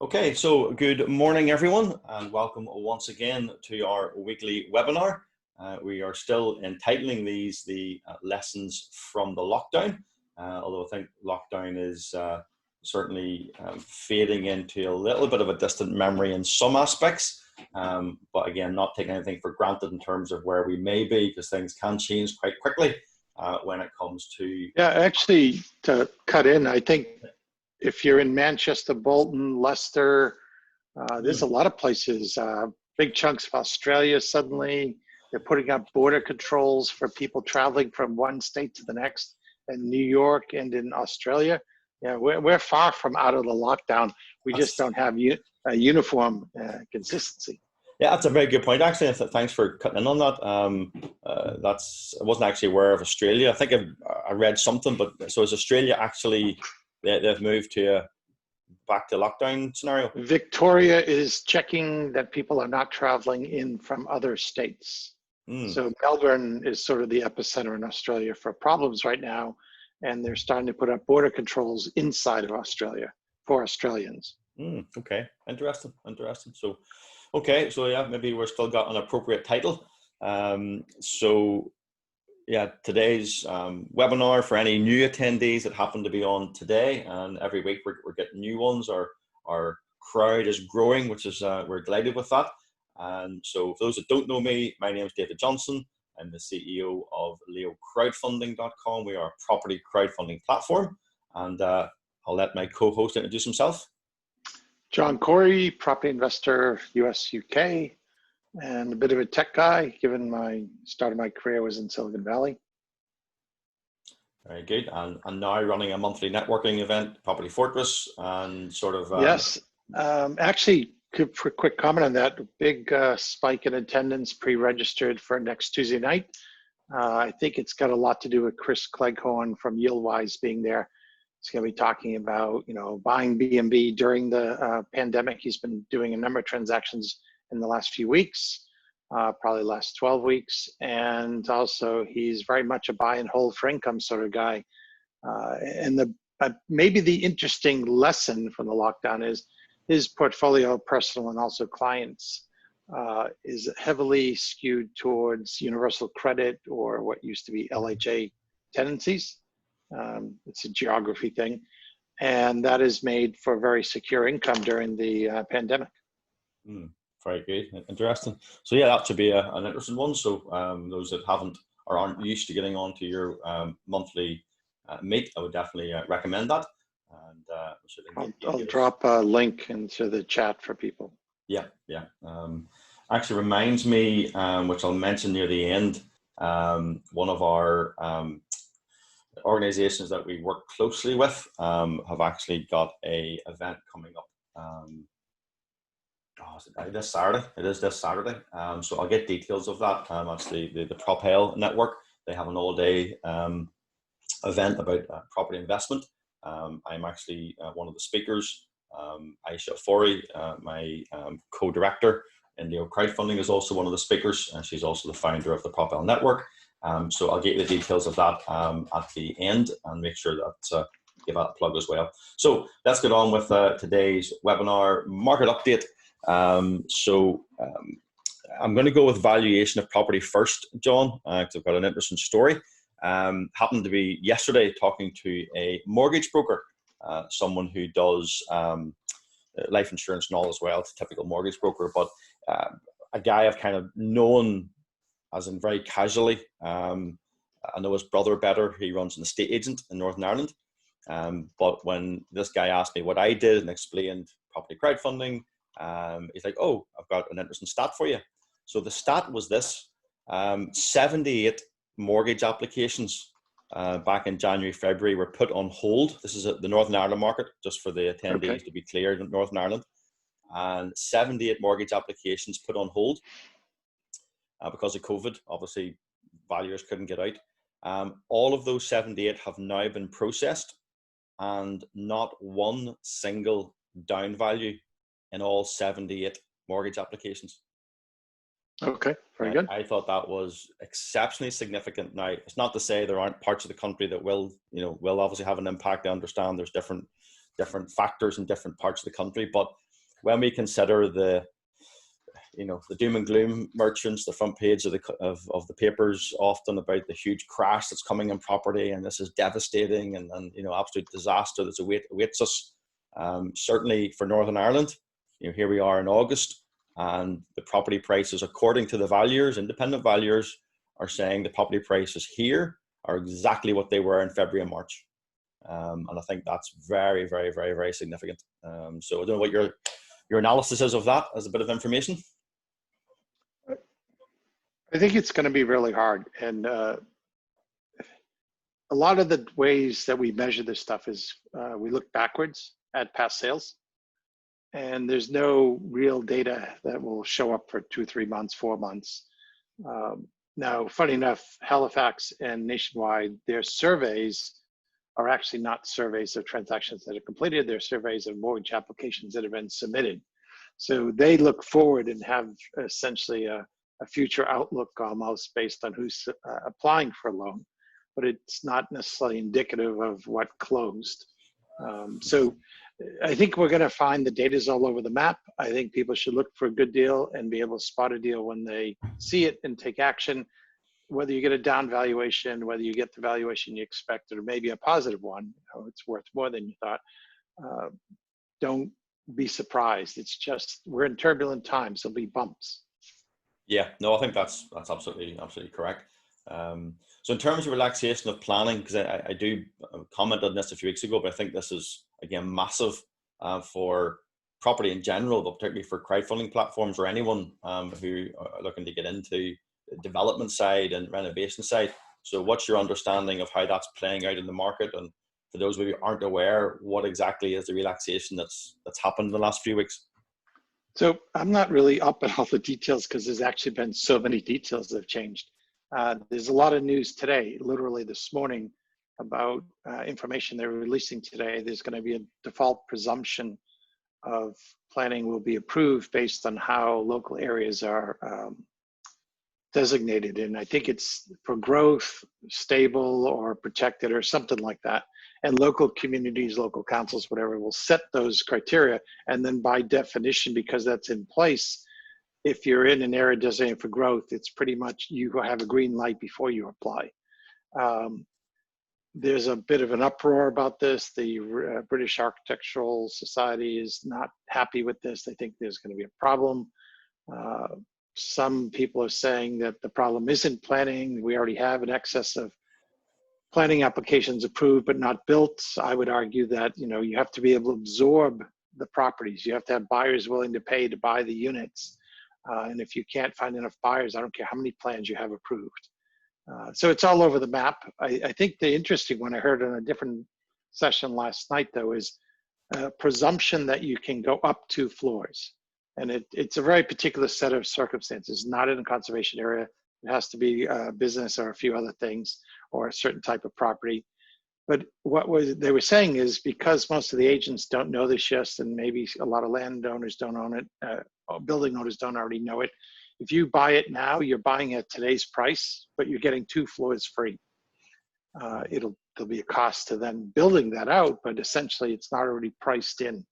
Okay, so good morning, everyone, and welcome once again to our weekly webinar. We are still entitling these the lessons from the lockdown, although I think lockdown is certainly fading into a little bit of a distant memory in some aspects, but again, not taking anything for granted in terms of where we may be, because things can change quite quickly when it comes to... Yeah, actually, to cut in, I think if you're in Manchester, Bolton, Leicester, there's a lot of places, big chunks of Australia suddenly. They're putting up border controls for people traveling from one state to the next in New York and in Australia. Yeah, we're far from out of the lockdown. We just don't have a uniform consistency. Yeah, that's a very good point, actually. Thanks for cutting in on that. I wasn't actually aware of Australia. I think I read something, but so is Australia actually... They've moved to back to lockdown scenario? Victoria is checking that people are not traveling in from other states. So Melbourne is sort of the epicenter in Australia for problems right now, and they're starting to put up border controls inside of Australia for Australians. Okay, interesting. So, okay, so yeah, maybe we're still got an appropriate title. Yeah, today's webinar for any new attendees that happen to be on today, and every week we're getting new ones. Our crowd is growing, which is we're delighted with that. And so for those that don't know me, my name is David Johnstone. I'm the CEO of LEOcrowdfunding.com. We are a property crowdfunding platform, and I'll let my co-host introduce himself. John Corey, property investor, US, UK. And a bit of a tech guy, given my start of my career was in Silicon Valley. Very good. And now running a monthly networking event, Property Fortress, and sort of... Yes, actually, for a quick comment on that, big spike in attendance pre-registered for next Tuesday night. I think it's got a lot to do with Chris Cleghorn from Yieldwise being there. He's going to be talking about, buying B&B during the pandemic. He's been doing a number of transactions in the last few weeks, probably last 12 weeks. And also he's very much a buy and hold for income sort of guy. And maybe the interesting lesson from the lockdown is his portfolio, personal and also clients, is heavily skewed towards universal credit or what used to be LHA tenancies. It's a geography thing. And that is made for very secure income during the pandemic. Very good, interesting. So yeah, that should be an interesting one. So those that aren't used to getting onto your monthly meet, I would definitely recommend that. And I'll drop a link into the chat for people. Yeah. Actually reminds me, which I'll mention near the end, one of our organizations that we work closely with have actually got a event coming up. This Saturday. It is this Saturday. So I'll get details of that. That's the Propel Network. They have an all-day event about property investment. I'm actually one of the speakers. Aisha Fori, my co-director in LEOcrowdfunding, is also one of the speakers, and she's also the founder of the Propel Network. So I'll get you the details of that at the end, and make sure that give that a plug as well. So let's get on with today's webinar market update. I'm going to go with valuation of property first, John, because I've got an interesting story. Happened to be yesterday talking to a mortgage broker, someone who does life insurance and all as well. It's a typical mortgage broker, but a guy I've kind of known as in very casually. I know his brother better. He runs an estate agent in Northern Ireland. But when this guy asked me what I did and explained property crowdfunding, he's like, "Oh, I've got an interesting stat for you." So the stat was this: 78 mortgage applications back in January, February were put on hold. This is the Northern Ireland market, just for the attendees to be clear, in Northern Ireland. And 78 mortgage applications put on hold because of COVID. Obviously, valuers couldn't get out. All of those 78 have now been processed, and not one single down value in all 78 mortgage applications. Okay, very good. I thought that was exceptionally significant. Now, it's not to say there aren't parts of the country that will obviously have an impact. I understand there's different factors in different parts of the country, but when we consider the doom and gloom merchants, the front page of the papers often about the huge crash that's coming in property, and this is devastating, and absolute disaster that awaits us. Certainly for Northern Ireland, here we are in August, and the property prices, according to the valuers, independent valuers, are saying the property prices here are exactly what they were in February and March. And I think that's very, very, very, very significant. So I don't know what your analysis is of that as a bit of information. I think it's going to be really hard. And a lot of the ways that we measure this stuff is we look backwards at past sales. And there's no real data that will show up for 2, 3 months, 4 months. Now, funny enough, Halifax and Nationwide, their surveys are actually not surveys of transactions that are completed. They're surveys of mortgage applications that have been submitted. So they look forward and have essentially a future outlook almost based on who's applying for a loan, but it's not necessarily indicative of what closed. So I think we're going to find the data's all over the map. I think people should look for a good deal and be able to spot a deal when they see it and take action. Whether you get a down valuation, whether you get the valuation you expected, or maybe a positive one, it's worth more than you thought. Don't be surprised. It's just, we're in turbulent times. There'll be bumps. Yeah, no, I think that's absolutely correct. So in terms of relaxation of planning, because I do comment on this a few weeks ago, but I think this is, again, massive for property in general, but particularly for crowdfunding platforms or anyone who are looking to get into the development side and renovation side. So what's your understanding of how that's playing out in the market? And for those of you who aren't aware, what exactly is the relaxation that's happened in the last few weeks? So I'm not really up at all the details because there's actually been so many details that have changed. There's a lot of news today, literally this morning, about information they're releasing today. There's going to be a default presumption of planning will be approved based on how local areas are designated. And I think it's for growth, stable, or protected, or something like that. And local communities, local councils, whatever, will set those criteria. And then by definition, because that's in place, if you're in an area designated for growth, it's pretty much you have a green light before you apply. There's a bit of an uproar about this. The British Architectural Society is not happy with this. They think there's going to be a problem. Some people are saying that the problem isn't planning. We already have an excess of planning applications approved but not built. I would argue that you have to be able to absorb the properties. You have to have buyers willing to pay to buy the units. And if you can't find enough buyers, I don't care how many plans you have approved. So it's all over the map. I think the interesting one I heard in a different session last night, though, is a presumption that you can go up 2 floors. And it's a very particular set of circumstances, not in a conservation area. It has to be a business or a few other things or a certain type of property. But what they were saying is because most of the agents don't know this yet, and maybe a lot of landowners don't own it, building owners don't already know it. If you buy it now, you're buying at today's price, but you're getting 2 floors free. There'll be a cost to then building that out, but essentially it's not already priced in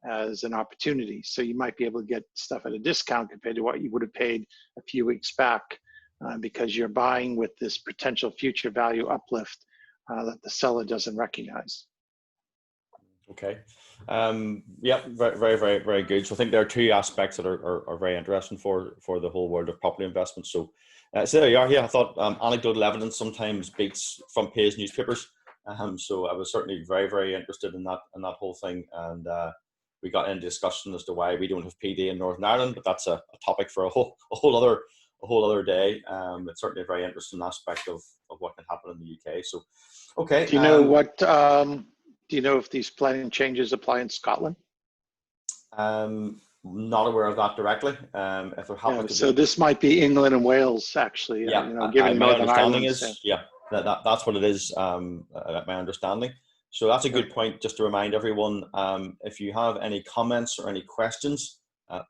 as an opportunity. So you might be able to get stuff at a discount compared to what you would have paid a few weeks back because you're buying with this potential future value uplift that the seller doesn't recognize. Okay. Yeah, very, very, very, very good. So I think there are 2 aspects that are very interesting for the whole world of property investment. So there you are. Yeah, I thought anecdotal evidence sometimes beats front page newspapers. So I was certainly very, very interested in that whole thing. And we got into discussion as to why we don't have PD in Northern Ireland, but that's a topic for a whole other day. It's certainly a very interesting aspect of what can happen in the UK. So, okay. Do you know what? Do you know if these planning changes apply in Scotland? Not aware of that directly. If there happens to so this might be England and Wales, actually. Yeah, given my Northern understanding Ireland, is that's what it is. My understanding. So that's a good point. Just to remind everyone, if you have any comments or any questions,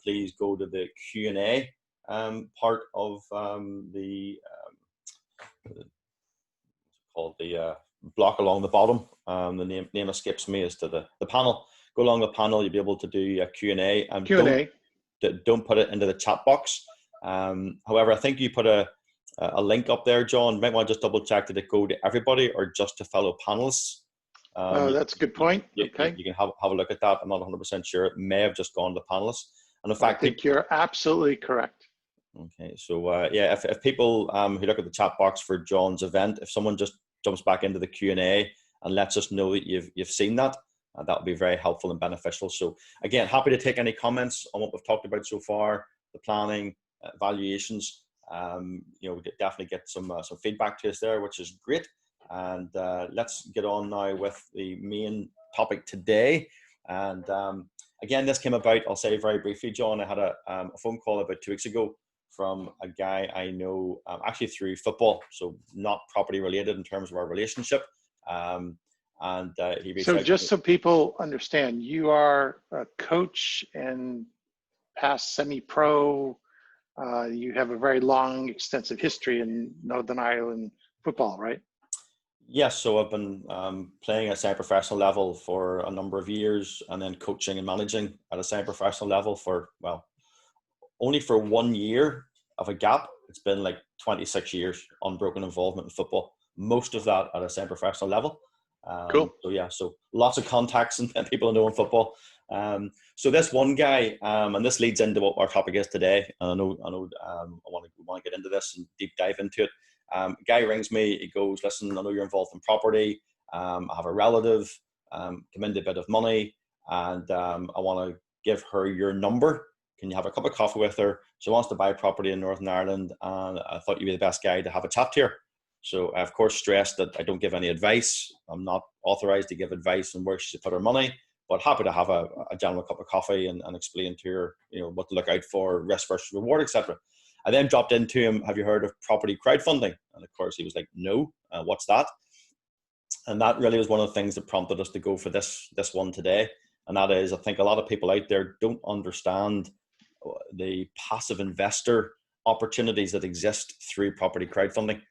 please go to the Q&A part of the block along the bottom. The name escapes me as to the panel. go along the panel, you'll be able to do a Q&A. Q&A. Don't put it into the chat box. However, I think you put a link up there, John. You might want to just double check, did it go to everybody or just to fellow panelists? That's a good point. Okay. You can have a look at that. I'm not 100% sure. It may have just gone to panelists. And in fact, I think you're absolutely correct. Okay, so yeah, if people who look at the chat box for John's event, if someone just jumps back into the Q&A and lets us know that you've seen that, that would be very helpful and beneficial. So again, happy to take any comments on what we've talked about so far, the planning, valuations. We could definitely get some feedback to us there, which is great. And let's get on now with the main topic today. And again, this came about, I'll say very briefly, John, I had a phone call about 2 weeks ago from a guy I know actually through football, so not property related in terms of our relationship. He so just so people understand, you are a coach and past semi-pro. You have a very long, extensive history in Northern Ireland football, right? Yes, so I've been playing at a semi-professional level for a number of years, and then coaching and managing at a semi-professional level for, well, only for 1 year of a gap. It's been like 26 years unbroken involvement in football, most of that at a semi-professional level. Cool. So yeah, so lots of contacts and people I know in football. So this one guy, and this leads into what our topic is today. And I know, I want to get into this and deep dive into it. Guy rings me. He goes, "Listen, I know you're involved in property. I have a relative, come into a bit of money, and I want to give her your number. Can you have a cup of coffee with her? She wants to buy property in Northern Ireland, and I thought you'd be the best guy to have a chat to her." So I, of course, stressed that I don't give any advice. I'm not authorized to give advice on where she should put her money, but happy to have a general cup of coffee and explain to her, what to look out for, risk versus reward, etc. I then dropped into him, "Have you heard of property crowdfunding?" And of course, he was like, "No, what's that?" And that really was one of the things that prompted us to go for this one today. And that is, I think a lot of people out there don't understand the passive investor opportunities that exist through property crowdfunding.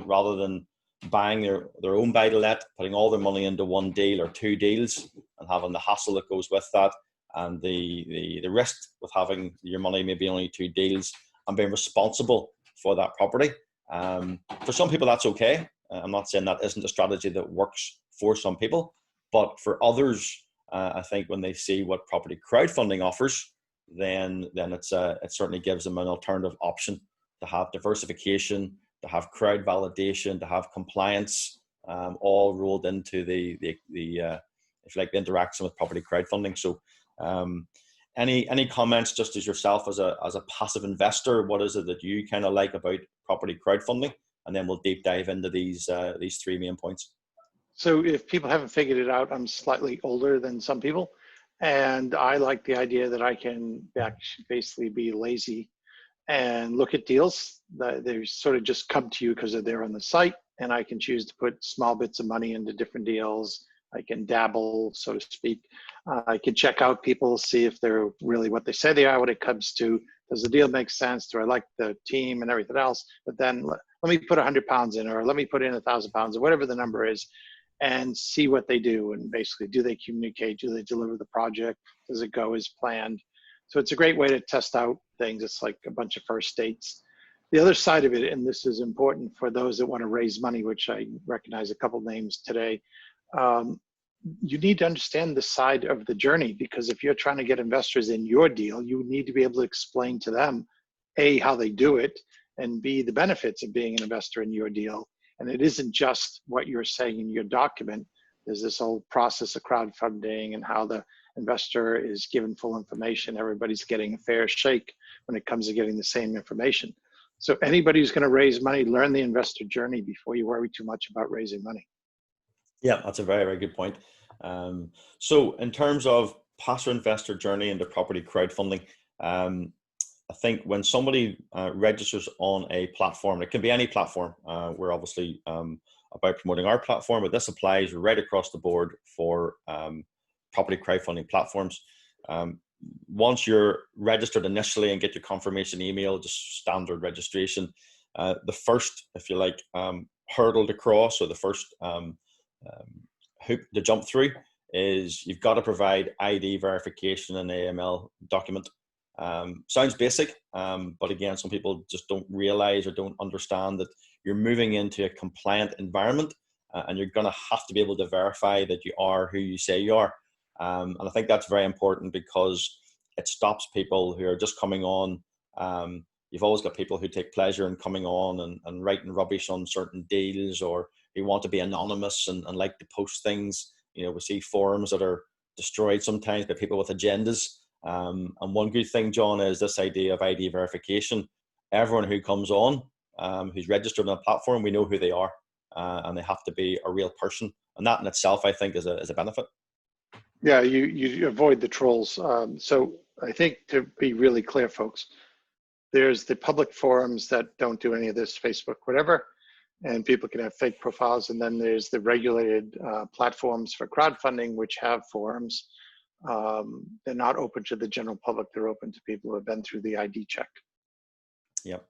Rather than buying their own buy-to-let, putting all their money into one deal or two deals and having the hassle that goes with that, and the risk with having your money maybe only two deals and being responsible for that property. For some people, that's okay. I'm not saying that isn't a strategy that works for some people, but for others, I think when they see what property crowdfunding offers, then it certainly gives them an alternative option to have diversification, to have crowd validation, to have compliance, all rolled into the if you like, the interaction with property crowdfunding. So, any comments, just as yourself as a passive investor, what is it that you kind of like about property crowdfunding? And then we'll deep dive into these three main points. So if people haven't figured it out, I'm slightly older than some people, and I like the idea that I can basically be lazy and look at deals that they sort of just come to you because they're there on the site, and I can choose to put small bits of money into different deals. I can dabble, so to speak. I can check out people, see if they're really what they say they are when it comes to, does the deal make sense? Do I like the team and everything else? But then let me put 100 pounds in, or let me put in 1,000 pounds, or whatever the number is, and see what they do. And basically, do they communicate? Do they deliver the project? Does it go as planned? So it's a great way to test out things. It's like a bunch of first dates. The other side of it, and this is important for those that want to raise money, which I recognize a couple names today, you need to understand the side of the journey, because if you're trying to get investors in your deal, you need to be able to explain to them, A, how they do it, and B, the benefits of being an investor in your deal. And it isn't just what you're saying in your document. There's this whole process of crowdfunding and how the investor is given full information. Everybody's getting a fair shake when it comes to getting the same information. So anybody who's going to raise money, learn the investor journey before you worry too much about raising money. Yeah, that's a very, very good point. So in terms of passive investor journey into property crowdfunding, I think when somebody registers on a platform, it can be any platform. We're obviously about promoting our platform, but this applies right across the board for property crowdfunding platforms. Once you're registered initially and get your confirmation email, just standard registration, the first, if you like, hurdle to cross, or the first hoop to jump through is you've got to provide ID verification in an AML document. Sounds basic, but again, some people just don't realize or don't understand that you're moving into a compliant environment, and you're going to have to be able to verify that you are who you say you are. And I think that's very important because it stops people who are just coming on. You've always got people who take pleasure in coming on and writing rubbish on certain deals, or who want to be anonymous and like to post things. You know, we see forums that are destroyed sometimes by people with agendas. And one good thing, John, is this idea of ID verification. Everyone who comes on, who's registered on a platform, we know who they are, and they have to be a real person. And that in itself, I think, is a benefit. Yeah, you avoid the trolls. So I think, to be really clear, folks, there's the public forums that don't do any of this, Facebook, whatever, and people can have fake profiles. And then there's the regulated platforms for crowdfunding, which have forums. They're not open to the general public. They're open to people who have been through the ID check. Yep.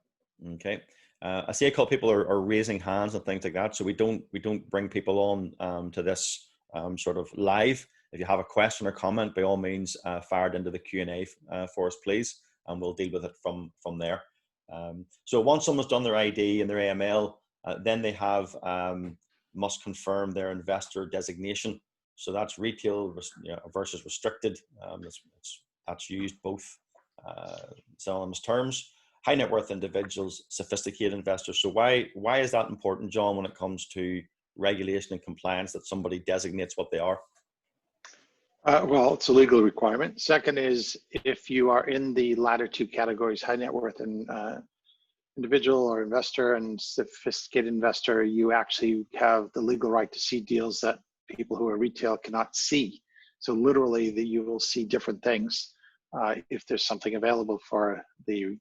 Okay. I see a couple people are raising hands and things like that. So we don't bring people on to this sort of live. If you have a question or comment, by all means, fire it into the Q&A for us, please, and we'll deal with it from there. So once someone's done their ID and their AML, then they have must confirm their investor designation. So that's retail versus restricted. That's used both synonymous terms. High net worth individuals, sophisticated investors. So why is that important, John, when it comes to regulation and compliance, that somebody designates what they are? Well, it's a legal requirement. Second is, if you are in the latter two categories, high net worth and individual or investor and sophisticated investor, you actually have the legal right to see deals that people who are retail cannot see. So literally, that you will see different things if there's something available for the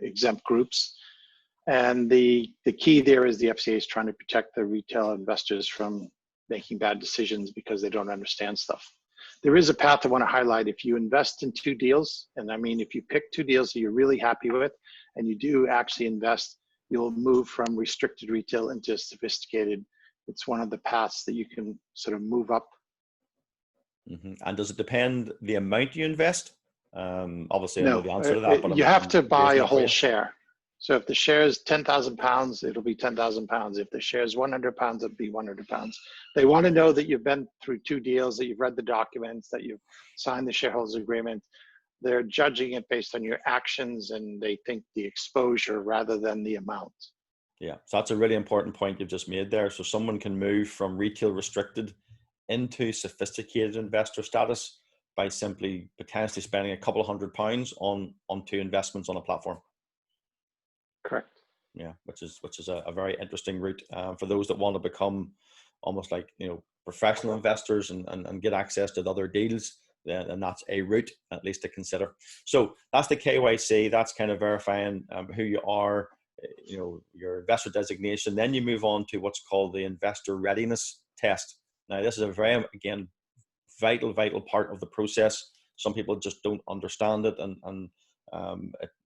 exempt groups. And the key there is the FCA is trying to protect the retail investors from making bad decisions because they don't understand stuff. There is a path I want to highlight. If you invest in two deals, and I mean, if you pick two deals that you're really happy with, and you do actually invest, you'll move from restricted retail into sophisticated. It's one of the paths that you can sort of move up. Mm-hmm. And does it depend the amount you invest? Obviously, No, I know the answer to that, but you have to buy a whole share. So if the share is £10,000, it'll be £10,000. If the share is £100, it'll be £100. They want to know that you've been through two deals, that you've read the documents, that you've signed the shareholders agreement. They're judging it based on your actions, and they think the exposure rather than the amount. Yeah, so that's a really important point you've just made there. So someone can move from retail restricted into sophisticated investor status by simply potentially spending a couple of £100 on two investments on a platform. Correct. Yeah, which is a very interesting route for those that want to become almost like, professional investors and get access to the other deals. And that's a route at least to consider. So that's the KYC. That's kind of verifying who you are, your investor designation. Then you move on to what's called the investor readiness test. Now, this is a very, again, vital part of the process. Some people just don't understand it, and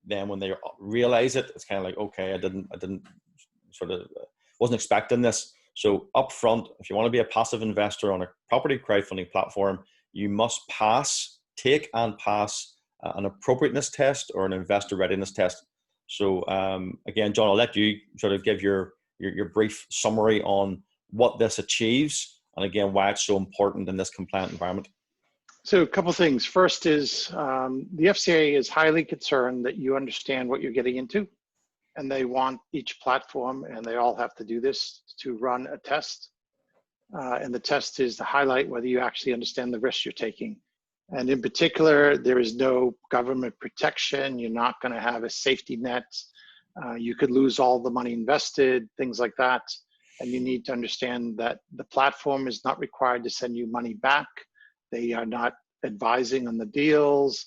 then when they realize it, it's kind of like, okay, I didn't wasn't expecting this. So up front, if you want to be a passive investor on a property crowdfunding platform, you must take and pass an appropriateness test or an investor readiness test. So again, John, I'll let you sort of give your brief summary on what this achieves, and again, why it's so important in this compliant environment. So a couple things. First is the FCA is highly concerned that you understand what you're getting into, and they want each platform, and they all have to do this, to run a test. And the test is to highlight whether you actually understand the risks you're taking. And in particular, there is no government protection. You're not going to have a safety net. You could lose all the money invested, things like that. And you need to understand that the platform is not required to send you money back. They are not advising on the deals.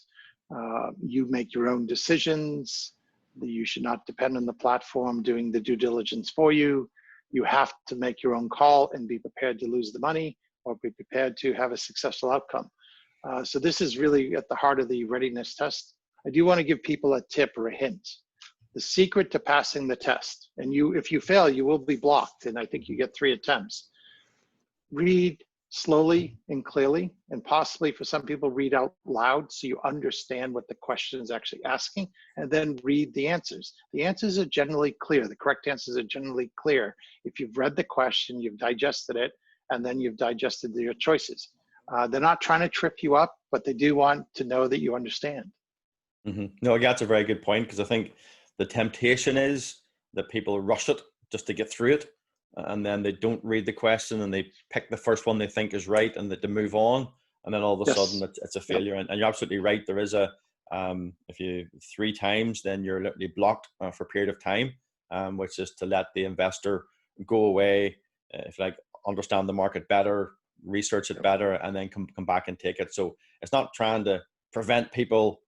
You make your own decisions. You should not depend on the platform doing the due diligence for you. You have to make your own call and be prepared to lose the money or be prepared to have a successful outcome. So this is really at the heart of the readiness test. I do want to give people a tip or a hint. The secret to passing the test, and if you fail, you will be blocked, and I think you get 3 attempts. Read slowly and clearly, and possibly for some people read out loud so you understand what the question is actually asking, and then read the answers. The answers are generally clear. The correct answers are generally clear. If you've read the question, you've digested it, and then you've digested your choices. They're not trying to trip you up, but they do want to know that you understand. No, that's a very good point, because I think the temptation is that people rush it just to get through it, and then they don't read the question and they pick the first one they think is right and that they move on, and then all of a sudden it's a failure. And you're absolutely right. There is a if you 3 times, then you're literally blocked for a period of time, which is to let the investor go away, if you like, understand the market better, research it better, and then come back and take it. So it's not trying to prevent people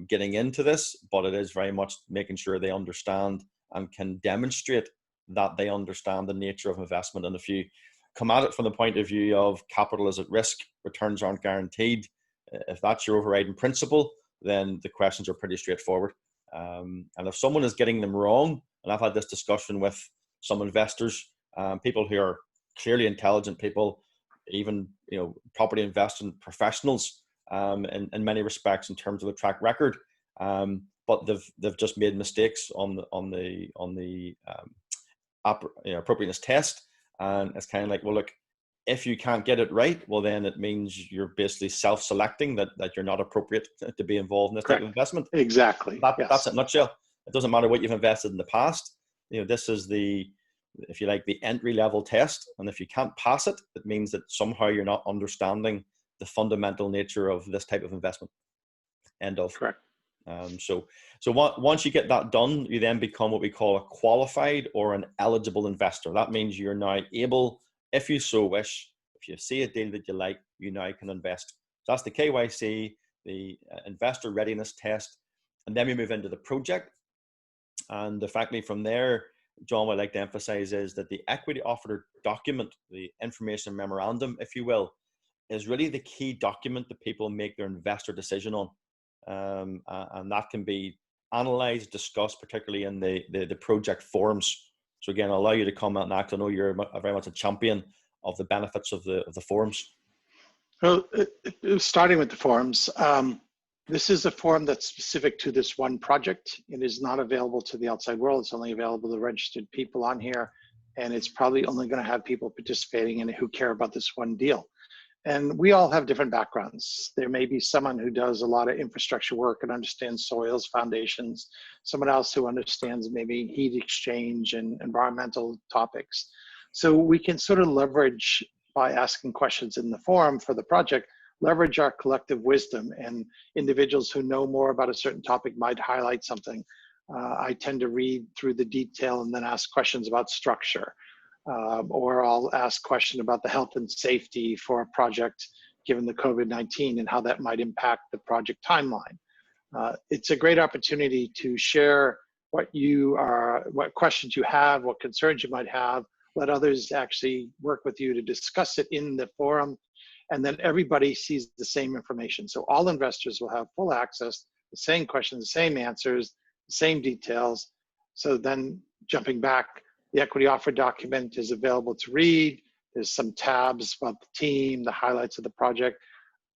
getting into this, but it is very much making sure they understand and can demonstrate that they understand the nature of investment. And if you come at it from the point of view of capital is at risk, returns aren't guaranteed, if that's your overriding principle, then the questions are pretty straightforward. And if someone is getting them wrong, and I've had this discussion with some investors, people who are clearly intelligent people, even property investing professionals, in many respects in terms of the track record, but they've just made mistakes on the appropriateness test, and it's kind of like, well, look, if you can't get it right, well, then it means you're basically self-selecting that you're not appropriate to be involved in this type of investment. Exactly. That's it in a nutshell. It doesn't matter what you've invested in the past. This is if you like, the entry level test, and if you can't pass it, it means that somehow you're not understanding the fundamental nature of this type of investment. End of. Correct. So once you get that done, you then become what we call a qualified or an eligible investor. That means you're now able, if you so wish, if you see a deal that you like, you now can invest. So that's the KYC, the investor readiness test, and then we move into the project. And the fact from there, John, what I'd like to emphasize is that the equity offer document, the information memorandum, if you will, is really the key document that people make their investor decision on. And that can be analyzed, discussed, particularly in the project forums. So again, I'll allow you to comment on that. I know you're very much a champion of the benefits of the forums. Well, starting with the forums, this is a forum that's specific to this one project. It is not available to the outside world. It's only available to registered people on here, and it's probably only going to have people participating in it who care about this one deal. And we all have different backgrounds. There may be someone who does a lot of infrastructure work and understands soils, foundations, someone else who understands maybe heat exchange and environmental topics. So we can sort of leverage, by asking questions in the forum for the project, leverage our collective wisdom, and individuals who know more about a certain topic might highlight something. I tend to read through the detail and then ask questions about structure. Or I'll ask a question about the health and safety for a project given the COVID-19 and how that might impact the project timeline. It's a great opportunity to share what questions you have, what concerns you might have, let others actually work with you to discuss it in the forum, and then everybody sees the same information. So all investors will have full access, the same questions, the same answers, the same details. So then jumping back, the equity offer document is available to read. There's some tabs about the team, the highlights of the project.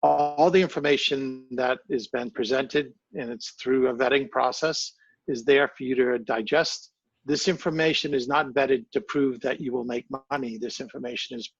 All the information that has been presented, and it's through a vetting process, is there for you to digest. This information is not vetted to prove that you will make money. This information is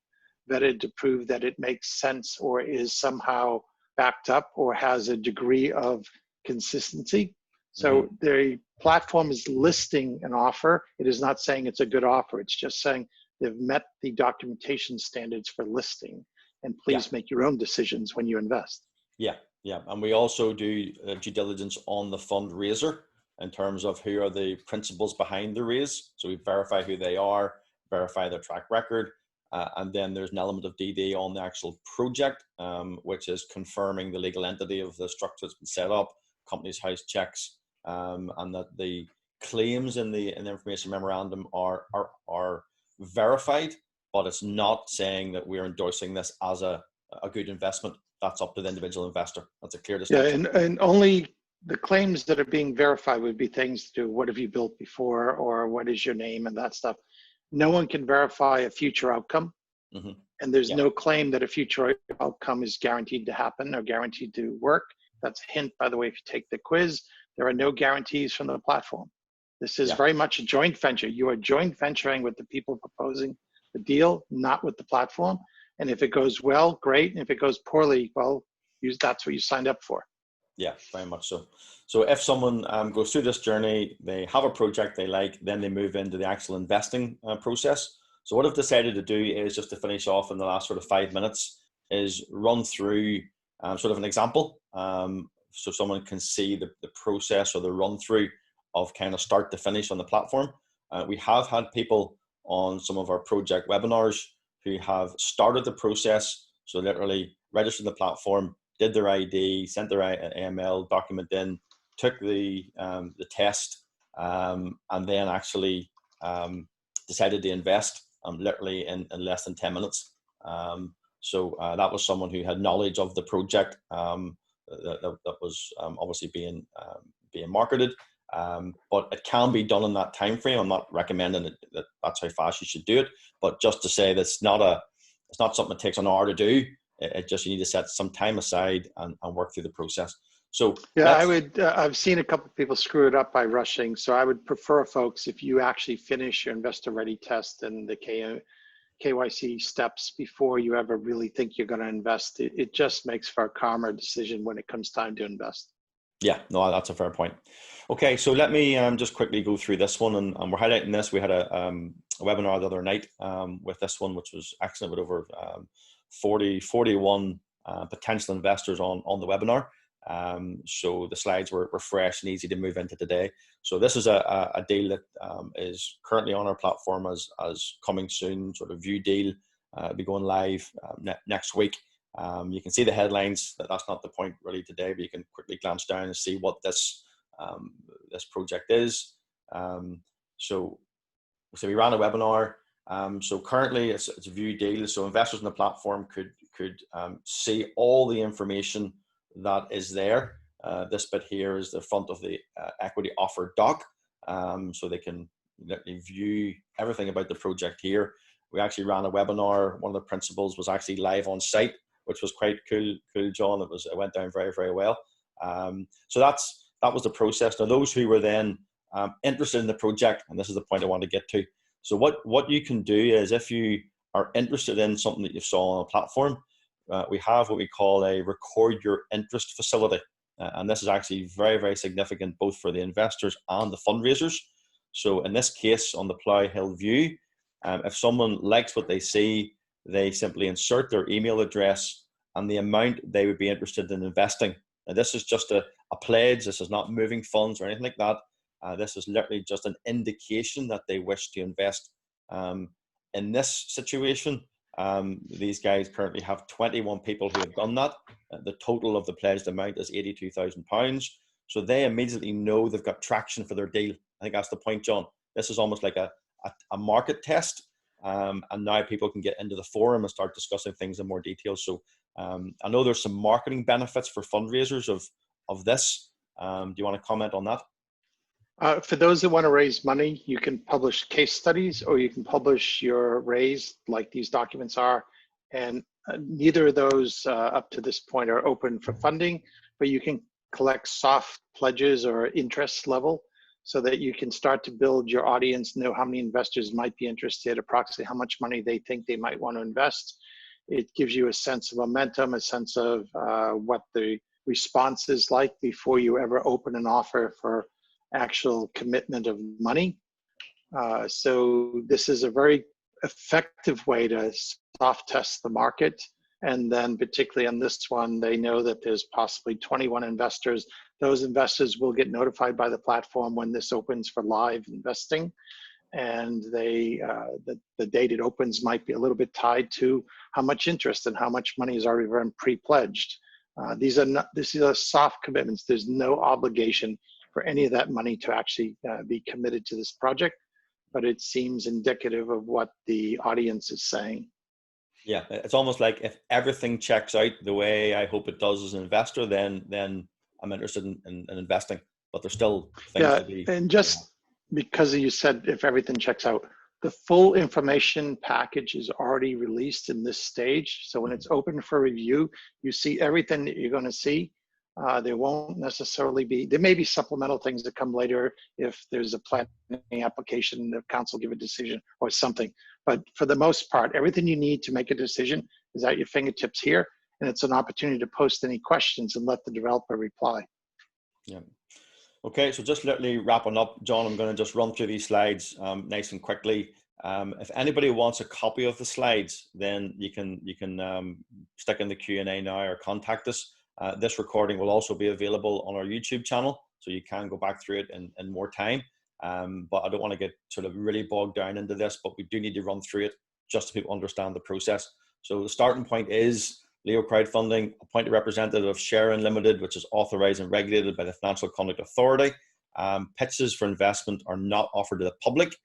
vetted to prove that it makes sense or is somehow backed up or has a degree of consistency. So the platform is listing an offer. It is not saying it's a good offer. It's just saying they've met the documentation standards for listing. And please make your own decisions when you invest. Yeah. And we also do due diligence on the fundraiser in terms of who are the principals behind the raise. So we verify who they are, verify their track record. And then there's an element of DD on the actual project, which is confirming the legal entity of the structure that's been set up, Companies House checks, and that the claims in the information memorandum are verified, but it's not saying that we're endorsing this as a good investment. That's up to the individual investor. That's a clear distinction. Yeah, and only the claims that are being verified would be things to what have you built before, or what is your name and that stuff. No one can verify a future outcome. And there's Yeah. no claim that a future outcome is guaranteed to happen or guaranteed to work. That's a hint, by the way, if you take the quiz. There are no guarantees from the platform. This is Yeah. very much a joint venture. You are joint venturing with the people proposing the deal, not with the platform. And if it goes well, great. And if it goes poorly, well, that's what you signed up for. Yeah, very much so. So if someone goes through this journey, they have a project they like, then they move into the actual investing process. So what I've decided to do is, just to finish off in the last sort of 5 minutes, is run through sort of an example, so someone can see the process or the run through of kind of start to finish on the platform. We have had people on some of our project webinars who have started the process, so literally registered the platform, did their ID, sent their AML document in, took the test, and then actually decided to invest literally in less than 10 minutes. So that was someone who had knowledge of the project that was obviously being marketed. But it can be done in that time frame. I'm not recommending that that's how fast you should do it, but just to say that it's not something that takes an hour to do. It just, you need to set some time aside and work through the process. So yeah, I've seen a couple of people screw it up by rushing. So I would prefer, folks, if you actually finish your investor ready test and the KYC steps before you ever really think you're going to invest, it just makes for a calmer decision when it comes time to invest. Yeah, no, that's a fair point. Okay, so let me just quickly go through this one, and we're highlighting this. We had a webinar the other night with this one, which was excellent, with over 41 potential investors on the webinar. So the slides were fresh and easy to move into today. So this is a deal that is currently on our platform as coming soon, sort of view deal, be going live next week. You can see the headlines. That's not the point really today, but you can quickly glance down and see what this project is. So we ran a webinar. So currently it's a view deal. So investors on the platform could see all the information that is there. This bit here is the front of the equity offer doc. So they can view everything about the project here. We actually ran a webinar. One of the principals was actually live on site, which was quite cool, John. It went down very, very well. So that was the process. Now, those who were then interested in the project, and this is the point I want to get to. So what you can do is, if you are interested in something that you saw on a platform, we have what we call a record your interest facility. And this is actually very, very significant both for the investors and the fundraisers. So in this case, on the Plough Hill View, if someone likes what they see, they simply insert their email address and the amount they would be interested in investing. Now, this is just a pledge. This is not moving funds or anything like that. This is literally just an indication that they wish to invest. In this situation, these guys currently have 21 people who have done that. The total of the pledged amount is £82,000. So they immediately know they've got traction for their deal. I think that's the point, John. This is almost like a market test. And now people can get into the forum and start discussing things in more detail. So I know there's some marketing benefits for fundraisers of this. Do you want to comment on that? For those that want to raise money, you can publish case studies or you can publish your raise like these documents are. And neither of those up to this point are open for funding, but you can collect soft pledges or interest level so that you can start to build your audience, know how many investors might be interested, approximately how much money they think they might want to invest. It gives you a sense of momentum, a sense of what the response is like before you ever open an offer for actual commitment of money. So this is a very effective way to soft test the market. And then particularly on this one, they know that there's possibly 21 investors. Those investors will get notified by the platform when this opens for live investing. And they, the date it opens might be a little bit tied to how much interest and how much money is already been pre-pledged. These are soft commitments. There's no obligation for any of that money to actually be committed to this project, but it seems indicative of what the audience is saying. Yeah, it's almost like if everything checks out the way I hope it does as an investor, then I'm interested in investing. But there's still things to be. And just because you said if everything checks out, The full information package is already released in this stage. So when it's open for review, you see everything that you're going to see. There won't necessarily be, there may be supplemental things that come later if there's a planning application, the council give a decision or something. But for the most part, everything you need to make a decision is at your fingertips here. And it's an opportunity to post any questions and let the developer reply. Yeah. Okay, so just literally wrapping up, John, I'm going to just run through these slides nice and quickly. If anybody wants a copy of the slides, then you can stick in the Q&A now or contact us. This recording will also be available on our YouTube channel, so you can go back through it in more time. But I don't want to get sort of really bogged down into this, but we do need to run through it just so people understand the process. So the starting point is Leo Crowdfunding, appointed representative of Sharon Limited, which is authorized and regulated by the Financial Conduct Authority. Pitches for investment are not offered to the public,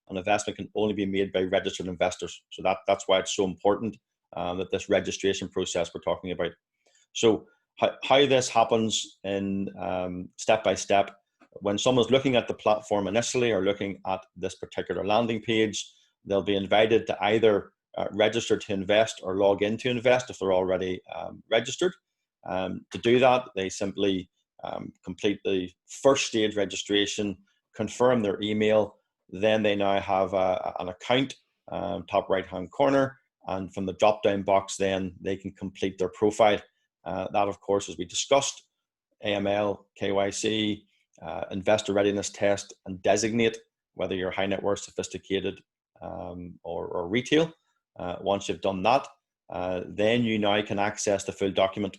and investment can only be made by registered investors. So that's why it's so important that this registration process we're talking about. So how this happens in step by step, when someone's looking at the platform initially or looking at this particular landing page, they'll be invited to either register to invest or log in to invest if they're already registered. To do that, they simply complete the first stage registration, confirm their email, then they now have an account, top right hand corner, and from the drop down box then they can complete their profile. That of course, as we discussed, AML, KYC, investor readiness test, and designate whether you're high net worth, sophisticated or retail. Once you've done that, then you now can access the full document.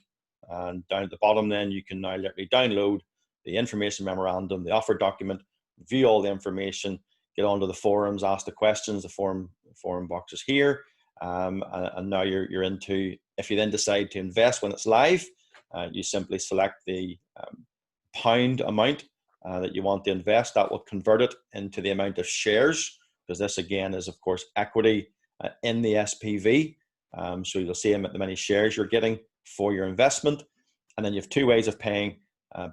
And down at the bottom then you can now literally download the information memorandum, the offer document, view all the information, get onto the forums, ask the questions, the forum boxes here. And now you're into, if you then decide to invest when it's live, you simply select the pound amount that you want to invest. That will convert it into the amount of shares, because this again is of course equity in the SPV. So you'll see the many shares you're getting for your investment. And then you have two ways of paying: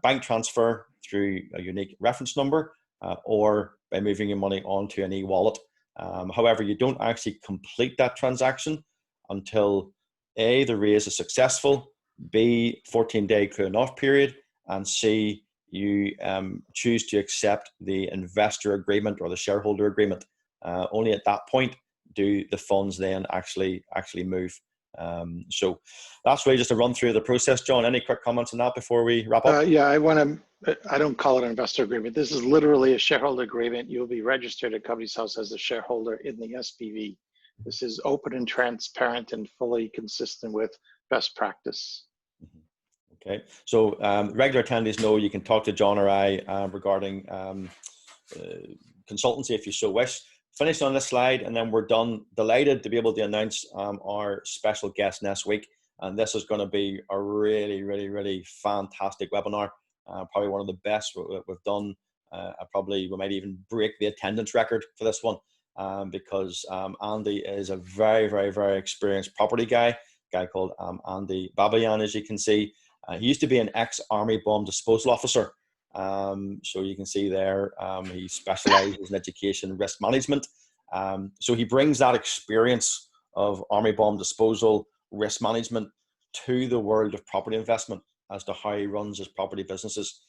bank transfer through a unique reference number or by moving your money onto an e-wallet. However, you don't actually complete that transaction until A, the raise is successful, B, 14-day cooling off period, and C, you choose to accept the investor agreement or the shareholder agreement. Only at that point do the funds then actually move. So that's really just a run through the process. John, any quick comments on that before we wrap up? Yeah, I don't call it an investor agreement. This is literally a shareholder agreement. You'll be registered at Companies House as a shareholder in the SPV. This is open and transparent and fully consistent with best practice. Okay, so regular attendees know you can talk to John or I regarding consultancy if you so wish. Finish on this slide and then we're done. Delighted to be able to announce our special guest next week. And this is going to be a really, really, really fantastic webinar. Probably one of the best we've done. We might even break the attendance record for this one because Andy is a very, very, very experienced property guy called Andy Babayan, as you can see. He used to be an ex-Army bomb disposal officer. So you can see there, he specializes in education risk management. So he brings that experience of Army bomb disposal, risk management to the world of property investment as to how he runs his property businesses.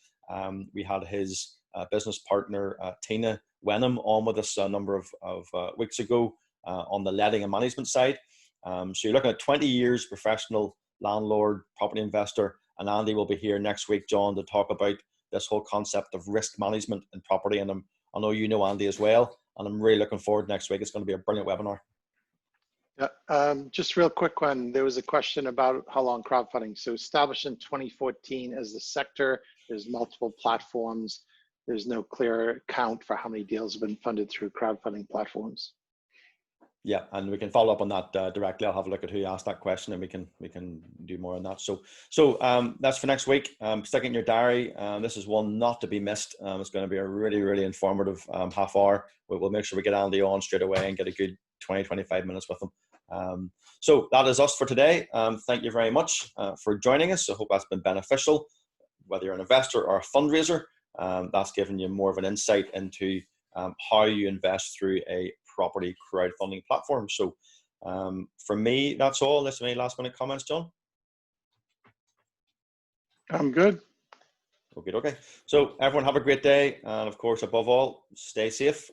We had his business partner, Tina Wenham, on with us a number of weeks ago on the letting and management side. So you're looking at 20 years professional landlord, property investor, and Andy will be here next week, John, to talk about this whole concept of risk management in property. And I know you know Andy as well, and I'm really looking forward next week. It's going to be a brilliant webinar. Yeah, just real quick one. There was a question about how long crowdfunding. So established in 2014 as the sector, there's multiple platforms. There's no clear count for how many deals have been funded through crowdfunding platforms. Yeah, and we can follow up on that directly. I'll have a look at who asked that question, and we can do more on that. So that's for next week. Stick it in your diary. This is one not to be missed. It's going to be a really, really informative half hour. We'll make sure we get Andy on straight away and get a good 20-25 minutes with him. So that is us for today. Thank you very much for joining us. I hope that's been beneficial, whether you're an investor or a fundraiser. That's given you more of an insight into how you invest through a property crowdfunding platform. So for me, that's all. Unless any last minute comments, John? I'm good. Okay. So everyone have a great day. And of course, above all, stay safe.